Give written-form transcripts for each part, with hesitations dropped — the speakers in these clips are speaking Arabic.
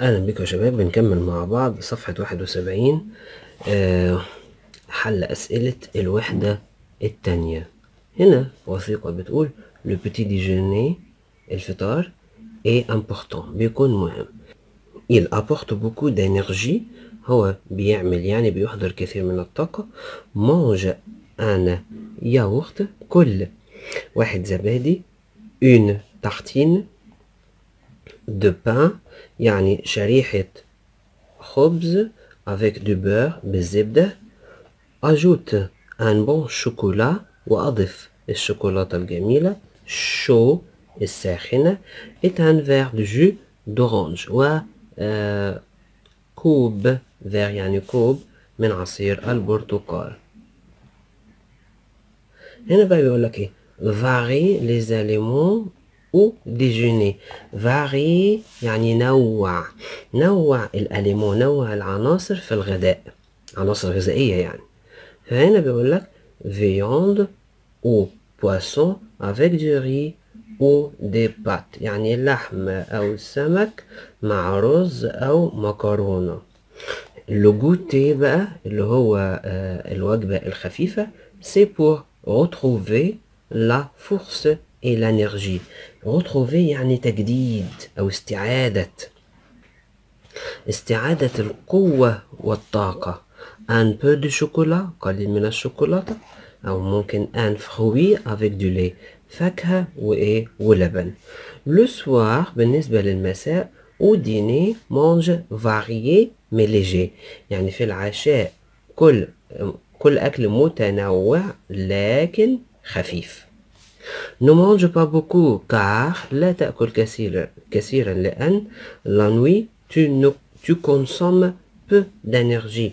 أهلا بكم يا شباب، بنكمل مع بعض صفحة 71. حل أسئلة الوحدة التانية. هنا وثيقة بتقول le petit déjeuner، الفطار est important، بيكون مهم. il apporte beaucoup d'énergie، هو بيعمل يعني بيحضر كثير من الطاقة. mange un yaourt، كل واحد زبادي. une tartine de pain، يعني شريحة خبز avec du beurre بالزبدة. ajoute un bon chocolat، وأضف الشوكولاتة الجميلة chaud الساخنة. et un verre de jus d'orange، و كوب verre يعني كوب من عصير البرتقال. هنا بقى بيقول لك ايه varie les aliments او déjeuner. varie يعني نوع الاليمون، نوع العناصر في الغداء، عناصر غذائية يعني. فهنا بيقول لك viande ou poisson avec du riz ou des pâtes، يعني اللحم او السمك مع رز او مكرونة. لو جوتي بقى اللي هو الوجبة الخفيفة c'est pour retrouver la force et l'énergie. retrouver يعني تجديد أو استعادة القوة والطاقة. un peu de chocolat، قليل من الشوكولاتة، أو ممكن un fruit avec du lait، فاكهة وإيه ولبن. le soir بالنسبة للمساء au dîner mange varié mais léger، يعني في العشاء كل أكل متنوع لكن خفيف. ne mange pas beaucoup car لا تأكل كثيرا لأن la nuit tu consommes peu d'énergie،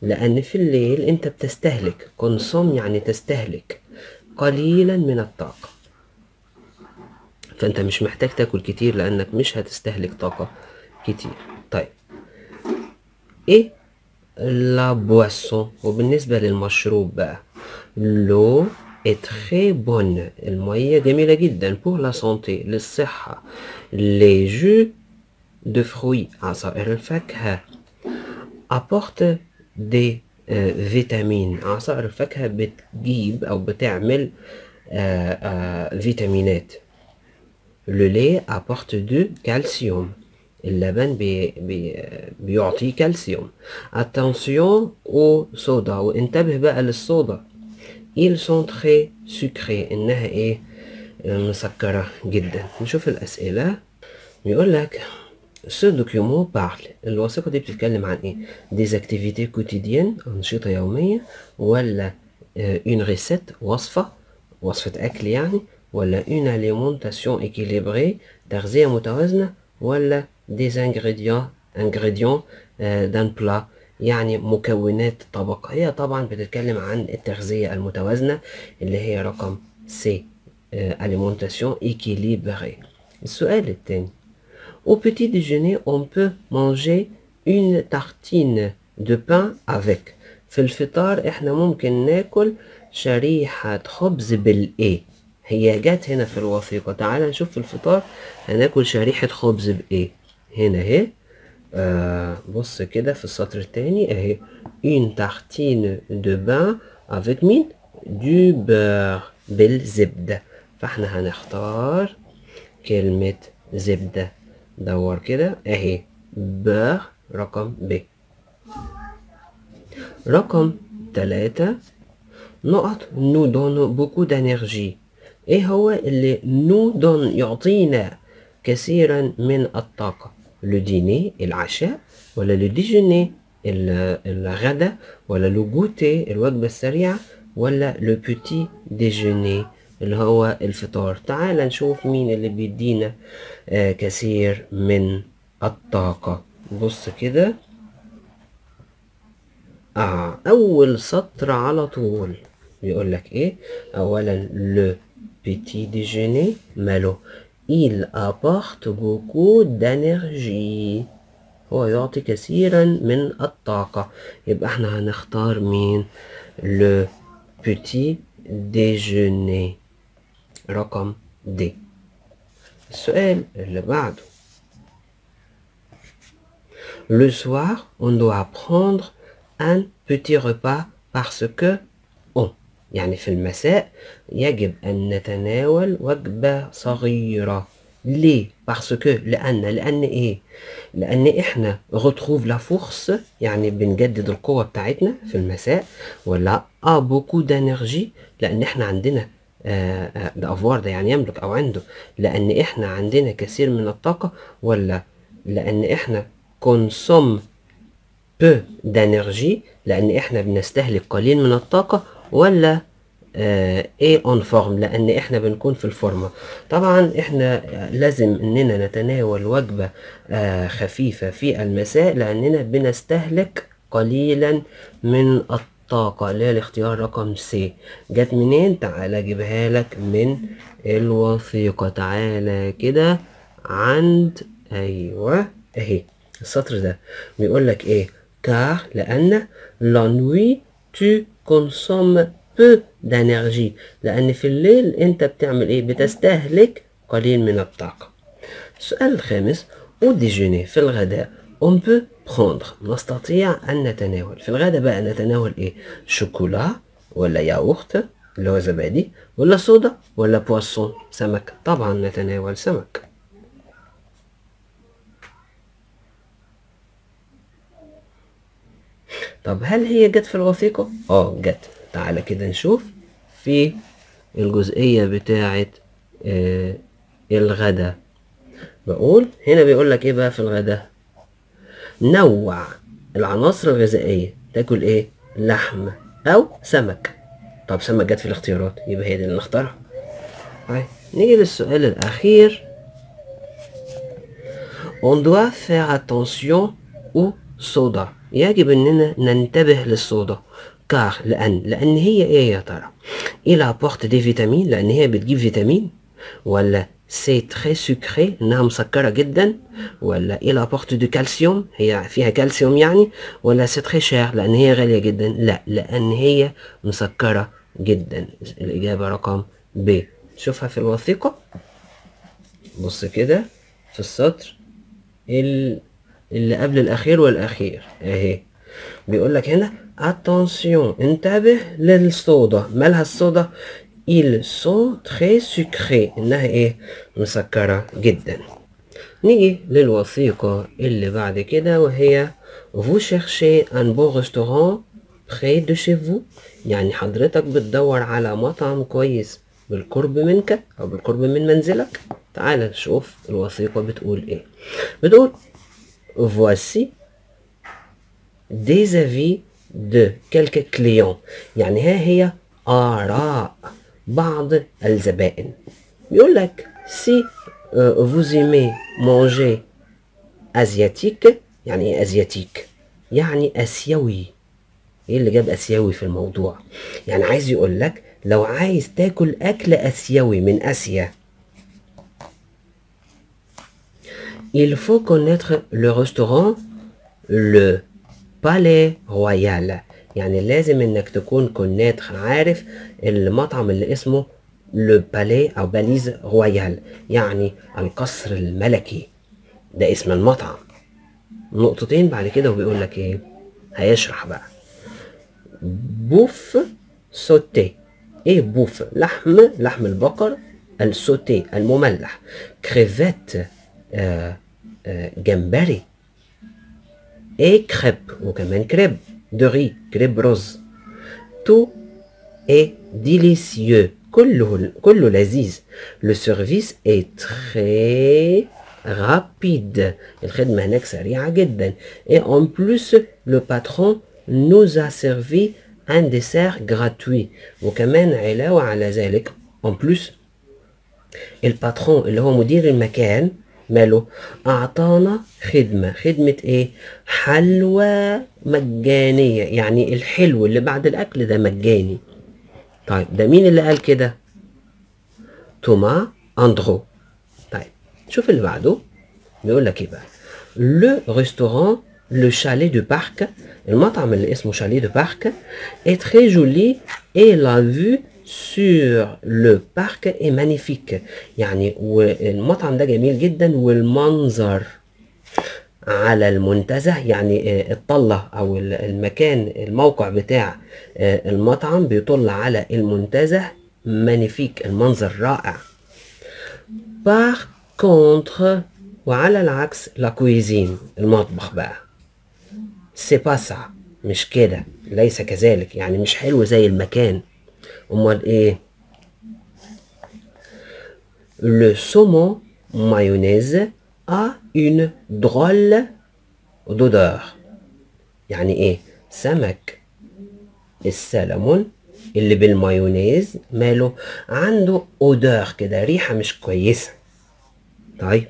لأن في الليل أنت بتستهلك consomme يعني تستهلك قليلا من الطاقة، فأنت مش محتاج تاكل كتير لأنك مش هتستهلك طاقة كتير. طيب إيه la boisson، وبالنسبة للمشروب بقى l'eau est très bonne، المية جميلة جدا pour la santé للصحة. les jus de fruits، عصائر الفاكهة apporte des vitamines، عصائر الفاكهة بتجيب أو بتعمل فيتامينات. le lait apporte du calcium، اللبن بيعطي كالسيوم. attention au soda، وانتبه بقى للصودا ils sont très sucrés، إنها إيه مسكرة جدا. نشوف الأسئلة. بيقول لك ce document parle، الوثيقة دي بتتكلم عن إيه؟ des activités quotidiennes، أنشطة يومية، ولا une recette، وصفة أكل يعني، ولا une alimentation équilibrée، تغذية متوازنة، ولا des ingrédients d'un plat، يعني مكونات طبق. هي طبعا بتتكلم عن التغذية المتوازنة اللي هي رقم سي، alimentation équilibrée. السؤال الثاني au petit déjeuner on peut manger une tartine de pain avec، في الفطار احنا ممكن ناكل شريحة خبز بالايه. هي جت هنا في الوثيقة، تعال نشوف في الفطار هناكل شريحة خبز بايه. هنا اهي بص كده في السطر التاني اهي une tartine de pain avec مين du beurre، بالزبدة. فاحنا هنختار كلمة زبدة. دور كده اهي beurre رقم ب. رقم 3 نقط nous donne beaucoup d'énergie، ايه هو اللي nous donne يعطينا كثيرا من الطاقة؟ le dîner العشاء، ولا le déjeuner الغداء، ولا le goûter الوجبة السريعة، ولا le petit déjeuner اللي هو الفطار. تعال نشوف مين اللي بيدينا كثير من الطاقة. بص كده أول سطر على طول بيقول لك إيه؟ أولا le petit déjeuner ماله il apporte beaucoup d'énergie، هو يعطي كثيرا من الطاقة. يبقى احنا هنختار مين؟ le petit déjeuner رقم دي. السؤال اللي بعده Le soir, on doit prendre un petit repas parce que on. يعني في المساء يجب أن نتناول وجبة صغيرة. ليه؟ parce que لأن إيه؟ لأن إحنا retrouve la force يعني بنجدد القوة بتاعتنا في المساء، ولا a beaucoup d'énergie لأن إحنا عندنا ده افوار ده يعني يملك او عنده، لان احنا عندنا كثير من الطاقة، ولا لان احنا consomme peu d'énergie لان احنا بنستهلك قليل من الطاقة، ولا ايه اون فورم لان احنا بنكون في الفورمة. طبعا احنا لازم اننا نتناول وجبة خفيفة في المساء لاننا بنستهلك قليلا من الطاقة، اللي هي الاختيار رقم سي. جت منين؟ تعالى اجيبها لك من الوثيقة. تعالى كده عند ايوه اهي السطر ده بيقول لك ايه؟ car لان la nuit tu consommes peu d'énergie لأن في الليل أنت بتعمل إيه؟ بتستهلك قليل من الطاقة. السؤال الخامس au déjeuner في الغداء on peut prendre نستطيع أن نتناول في الغداء بقى نتناول إيه؟ شوكولا ولا ياغورت اللي هو زبادي، ولا صودا، ولا بواسون سمك؟ طبعا نتناول سمك. طب هل هي جت في الوثيقة؟ جت. تعالى كده نشوف في الجزئية بتاعة الغدا. بقول هنا بيقول لك ايه بقى في الغدا؟ نوع العناصر الغذائية، تاكل ايه؟ لحم او سمك. طب سمك جت في الاختيارات يبقى هي دي اللي نختارها. طيب نيجي للسؤال الأخير. On doit faire attention au soda يجب اننا ننتبه للصودا. كار لان هي ايه يا ترى؟ il apporte des vitamines لان هي بتجيب فيتامين، ولا سي تري سكري انها مسكره جدا، ولا il apporte du calcium هي فيها كالسيوم يعني، ولا سي تري شير لان هي غاليه جدا؟ لا، لان هي مسكره جدا. الاجابه رقم ب. شوفها في الوثيقه، بص كده في السطر اللي قبل الاخير والاخير اهي. بيقول لك هنا attention انتبه للصودا. مالها الصودا؟ ils sont très sucrés انها ايه؟ مسكرة جدا. نيجي للوثيقة اللي بعد كده وهي vous cherchez un bon restaurant près de chez vous يعني حضرتك بتدور على مطعم كويس بالقرب منك او بالقرب من منزلك. تعال نشوف الوثيقة بتقول ايه. بتقول voici des avis de quelques clients يعني ها هي آراء بعض الزبائن. بيقول لك si vous aimez manger asiatique يعني ايه asiatique؟ يعني اسيوي. ايه اللي جاب اسيوي في الموضوع؟ يعني عايز يقول لك لو عايز تاكل اكل اسيوي من اسيا il faut connaître le restaurant le بالي رويال يعني لازم انك تكون كونيتر عارف المطعم اللي اسمه لو بالي او باليز رويال يعني القصر الملكي، ده اسم المطعم. نقطتين بعد كده وبيقول لك ايه؟ هيشرح بقى. بوف سوتي. ايه بوف؟ لحم البقر السوتي المملح. كريفيت جمبري. ايه كريب وكمان كريب de riz كريب رز. tout est délicieux كله لذيذ. le service est très rapide الخدمة هناك سريعة جدا. et en plus le patron nous a servi un dessert gratuit وكمان علاوة على ذلك en plus الباترون اللي هو مدير المكان ماله؟ أعطانا خدمة ايه؟ حلوى مجانية يعني الحلو اللي بعد الأكل ده مجاني. طيب ده مين اللي قال كده؟ توما أندرو. طيب شوف اللي بعده بيقول لك ايه بقى؟ لو ريستوران لو شاليه دو بارك المطعم اللي اسمه شاليه دو بارك est très joli et la vue sur le parc est magnifique يعني والمطعم ده جميل جدا والمنظر على المنتزه، يعني الطلة أو المكان الموقع بتاع المطعم بيطل على المنتزه. مانيفيك، المنظر رائع. par contre، وعلى العكس لا كويزين، المطبخ بقى سي با سا، مش كده، ليس كذلك، يعني مش حلو زي المكان. امال ايه؟ le saumon mayonnaise a une drôle d'odeur. يعني ايه؟ سمك السلمون اللي بالمايونيز ماله؟ عنده اودور كده، ريحة مش كويسة. طيب،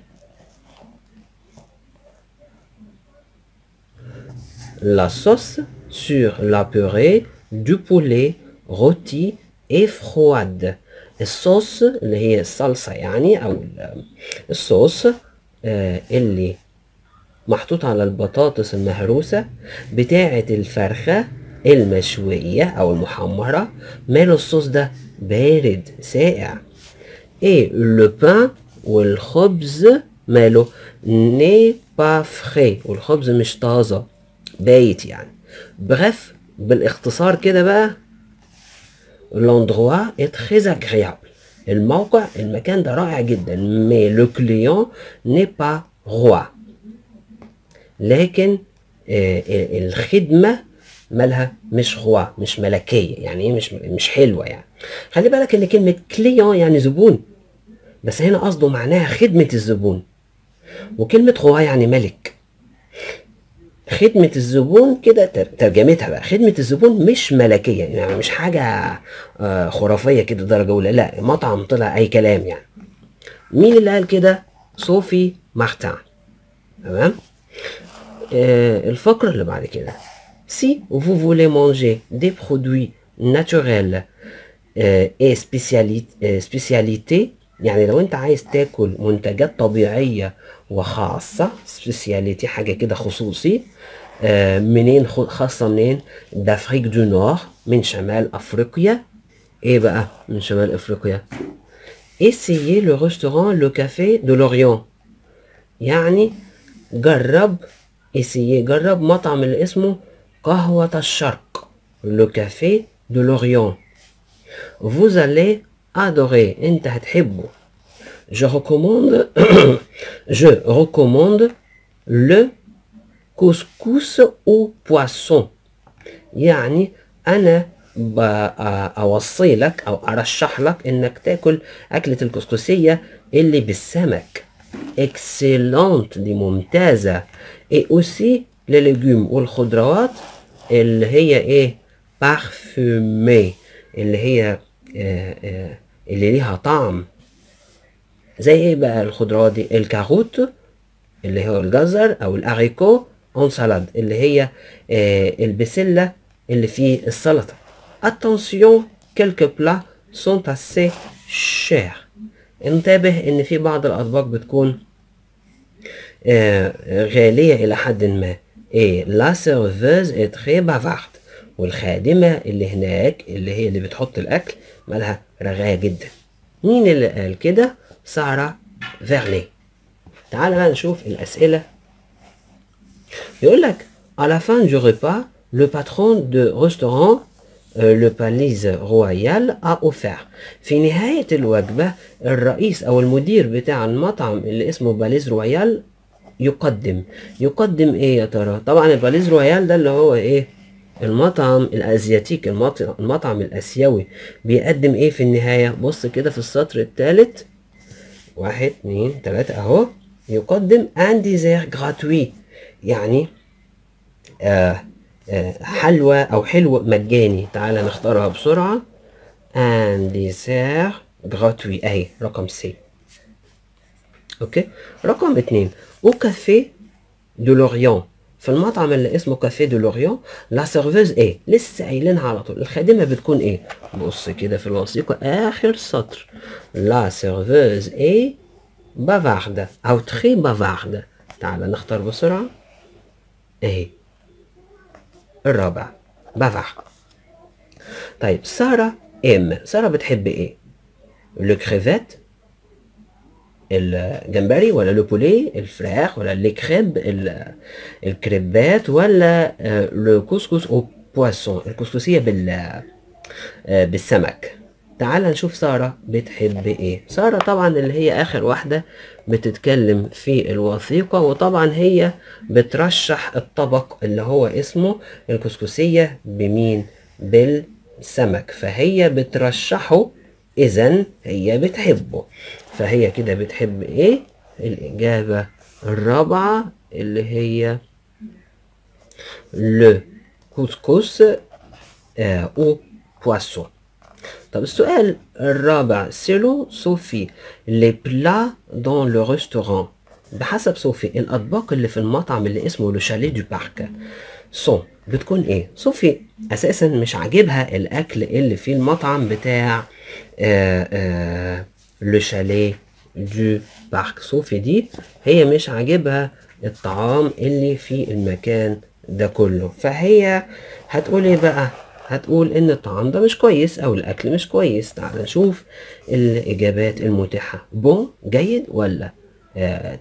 la sauce sur la purée du poulet rôti et froide. الصوص اللي هي الصلصة يعني، أو الصوص اللي محطوط على البطاطس المهروسة بتاعة الفرخة المشوية أو المحمرة، ماله الصوص ده؟ بارد ساقع. et le pain، والخبز ماله؟ n'est pas frais، والخبز مش طازة، بايت يعني. bref، بالاختصار كده بقى، l'endroit est très agréable، الموقع، المكان ده رائع جدا. mais le client n'est pas roi، لكن الخدمة مالها؟ مش روا، مش ملكية، يعني ايه مش حلوة يعني. خلي بالك ان كلمة كليون يعني زبون، بس هنا قصده معناها خدمة الزبون، وكلمة روا يعني ملك. خدمة الزبون كده ترجمتها بقى، خدمة الزبون مش ملكية، يعني مش حاجة خرافية كده درجة أولى، لا، مطعم طلع أي كلام يعني. مين اللي قال كده؟ صوفي مارتان. تمام. الفقرة اللي بعد كده، si vous voulez manger des produits naturels et spécialité، يعني لو انت عايز تاكل منتجات طبيعية وخاصة، سبيسياليتي حاجة كده خصوصي، منين؟ خاصة منين؟ دافريك دو نور، من شمال افريقيا. ايه بقى من شمال افريقيا؟ essayez le restaurant le café de l'Orient، يعني جرب، جرب مطعم اللي اسمه قهوة الشرق، le café de l'Orient. vous allez adorer، انت هتحبه. je recommande je recommande le couscous au poisson، يعني انا اوصي لك او ارشح لك انك تاكل اكلة الكسكسية اللي بالسمك. excellente، دي ممتازة. et aussi les légumes، والخضروات اللي هي ايه؟ parfumée، اللي هي اللي ليها طعم. زي ايه بقى الخضروات دي؟ الكاروت اللي هو الجزر، او الاريكو اون سالاد اللي هي البسلة اللي في السلطة. attention quelques plats sont assez chers، انتبه ان في بعض الاطباق بتكون غالية الى حد ما. et la serveuse est très bavarde، والخادمة اللي هناك اللي هي اللي بتحط الاكل مالها؟ رغاية جدا. مين اللي قال كده؟ سارة فيرني. تعال بقى نشوف الاسئلة. يقول لك à la fin du repas le patron de restaurant le Palais Royal a offert، في نهاية الوجبة الرئيس أو المدير بتاع المطعم اللي اسمه باليز رويال يقدم ايه يا ترى؟ طبعا الباليز رويال ده اللي هو ايه؟ المطعم الازياتيك، المطعم الاسيوي. بيقدم ايه في النهاية؟ بص كده في السطر الثالث، 1 2 3 اهو، يقدم ان ديزير جراتوي، يعني حلوى او حلو مجاني. تعالى نختارها بسرعة، ان ديزير جراتوي اهي رقم سي. اوكي. رقم 2، او كافيه دو لوريون، في المطعم اللي اسمه كافيه دو لوريون لا سيرفيز ايه؟ لسه قايلينها على طول، الخادمه بتكون ايه؟ بص كده في الوثيقه اخر سطر، لا سيرفيز ايه بافارده او تري بافارده. تعال نختار بسرعه اهي الرابع بافارد. طيب ساره، ساره بتحب ايه؟ لو كريفات الجمبري ولا لو بولي الفراخ ولا لي كريب الكريبات ولا لو كوسكوس او بواسون الكسكسية بالسمك. تعال نشوف سارة بتحب ايه. سارة طبعا اللي هي اخر واحدة بتتكلم في الوثيقة، وطبعا هي بترشح الطبق اللي هو اسمه الكسكسية بمين؟ بالسمك، فهي بترشحه، اذا هي بتحبه، فهي كده بتحب ايه؟ الاجابة الرابعة اللي هي le couscous au poisson. طب السؤال الرابع، سيلو صوفي les plats dans le restaurant. بحسب صوفي الأطباق اللي في المطعم اللي اسمه لو شاليه دو بارك سون بتكون ايه؟ صوفي أساسا مش عاجبها الأكل اللي في المطعم بتاع لو شاليه دو بارك. صوفي دي هي مش عاجبها الطعام اللي في المكان ده كله، فهي هتقول ايه بقى؟ هتقول ان الطعام ده مش كويس او الاكل مش كويس. تعال نشوف الاجابات المتاحه. بون جيد، ولا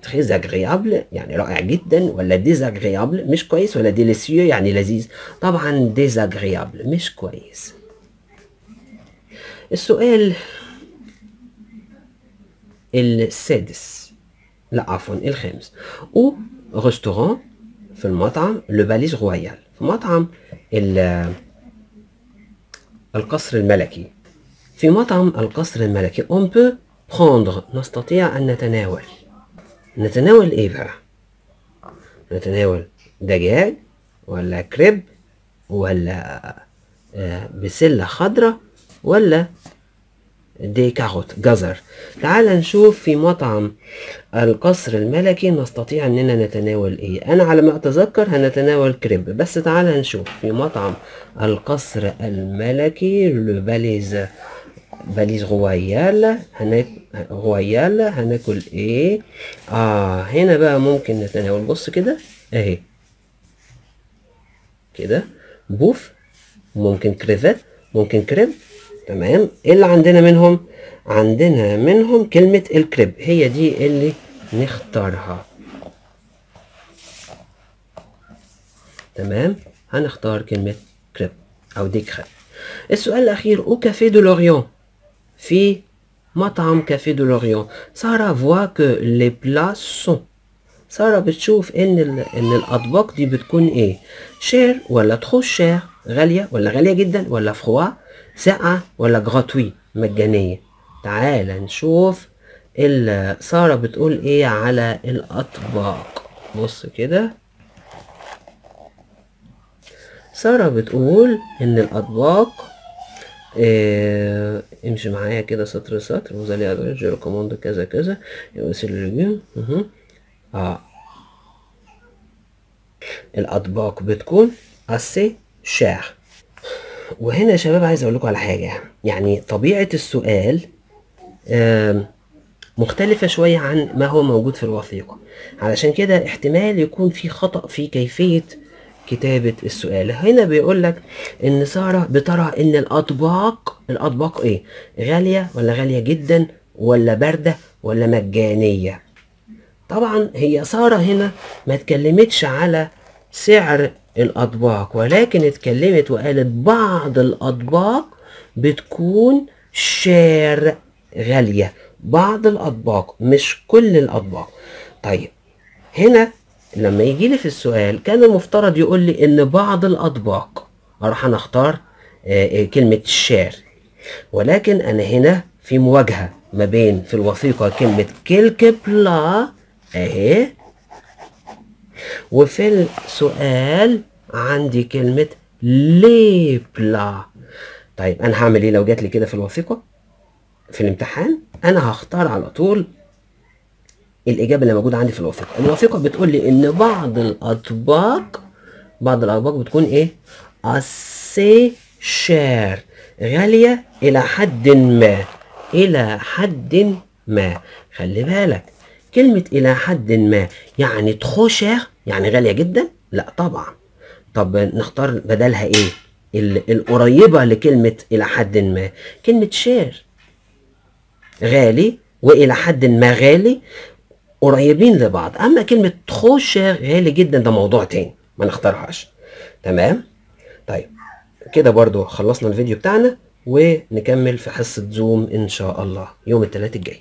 تريز اغريابل يعني رائع جدا، ولا ديزاغريابل مش كويس، ولا ديليسيو يعني لذيذ؟ طبعا ديزاغريابل مش كويس. السؤال السادس، لا عفوا الخامس، او ريستوران في المطعم لو باليز رويال، في مطعم القصر الملكي. في مطعم القصر الملكي on peut prendre نستطيع أن نتناول إيه بقى؟ نتناول دجاج ولا كريب ولا بسلة خضراء ولا دي كاروت جزر؟ تعال نشوف. في مطعم القصر الملكي نستطيع اننا نتناول ايه؟ انا على ما اتذكر هنتناول كريب، بس تعال نشوف. في مطعم القصر الملكي لو باليز رويال هناكل ايه؟ هنا بقى ممكن نتناول، بص كده اهي كده، بوف، ممكن كريفات، ممكن كريب. تمام، ايه اللي عندنا منهم؟ عندنا منهم كلمة الكريب، هي دي اللي نختارها. تمام، هنختار كلمة كريب او دي كريب. السؤال الاخير، او كافيه دو لوريون، في مطعم كافيه دو لوريون سارة فوا كو لي بلا سون. سارة بتشوف ان الاطباق دي بتكون ايه؟ شير ولا ترو شير، غالية ولا غالية جدا، ولا فروا ساقعة ولا جراتوي مجانية؟ تعال نشوف سارة بتقول ايه على الاطباق. بص كده، سارة بتقول ان الاطباق امشي معايا كده سطر سطر. وزالي ادريج ريكوموند كذا كذا يوصل الاطباق بتكون اسي شير. وهنا يا شباب عايز اقول لكم على حاجه، يعني طبيعه السؤال مختلفه شويه عن ما هو موجود في الوثيقه، علشان كده احتمال يكون في خطأ في كيفيه كتابه السؤال. هنا بيقول لك ان ساره بترى ان الاطباق ايه؟ غاليه ولا غاليه جدا ولا بارده ولا مجانيه؟ طبعا هي ساره هنا ما اتكلمتش على سعر الأطباق، ولكن اتكلمت وقالت بعض الأطباق بتكون شير غالية، بعض الأطباق مش كل الأطباق. طيب هنا لما يجي لي في السؤال كان المفترض يقول لي إن بعض الأطباق، أروح أنا أختار كلمة شير، ولكن أنا هنا في مواجهة ما بين في الوثيقة كلمة كيلك بلا أهي، وفي السؤال عندي كلمة لي بلا. طيب أنا هعمل إيه لو جات لي كده في الوثيقة في الامتحان؟ أنا هختار على طول الإجابة اللي موجودة عندي في الوثيقة. الوثيقة بتقول لي إن بعض الأطباق بتكون إيه؟ أسي شير، غالية إلى حد ما. خلي بالك كلمة إلى حد ما يعني تخو شير يعني غالية جدا؟ لا طبعا. طب نختار بدلها ايه؟ القريبة لكلمة إلى حد ما، كلمة شير، غالي والى حد ما غالي، قريبين لبعض. اما كلمة trop cher غالي جدا ده موضوع تاني ما نختارهاش. تمام. طيب كده برضو خلصنا الفيديو بتاعنا، ونكمل في حصة زوم ان شاء الله يوم الثلاث الجاي.